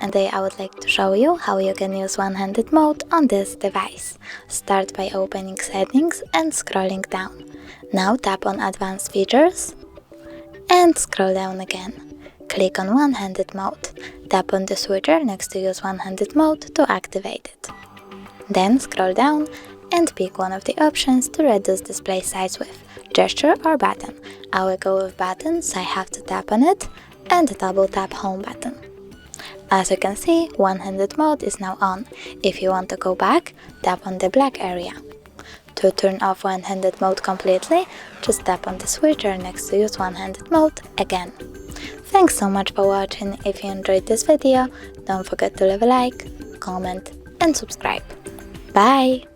And today I would like to show you how you can use one-handed mode on this device. Start by opening settings and scrolling down. Now tap on advanced features and scroll down again. Click on one-handed mode. Tap on the switcher next to use one-handed mode to activate it. Then scroll down and pick one of the options to reduce display size with gesture or button. I will go with button, so I have to tap on it and double tap home button. As you can see, one-handed mode is now on. If you want to go back, tap on the black area. To turn off one-handed mode completely, just tap on the switcher next to use one-handed mode again. Thanks so much for watching. If you enjoyed this video, don't forget to leave a like, comment and subscribe. Bye!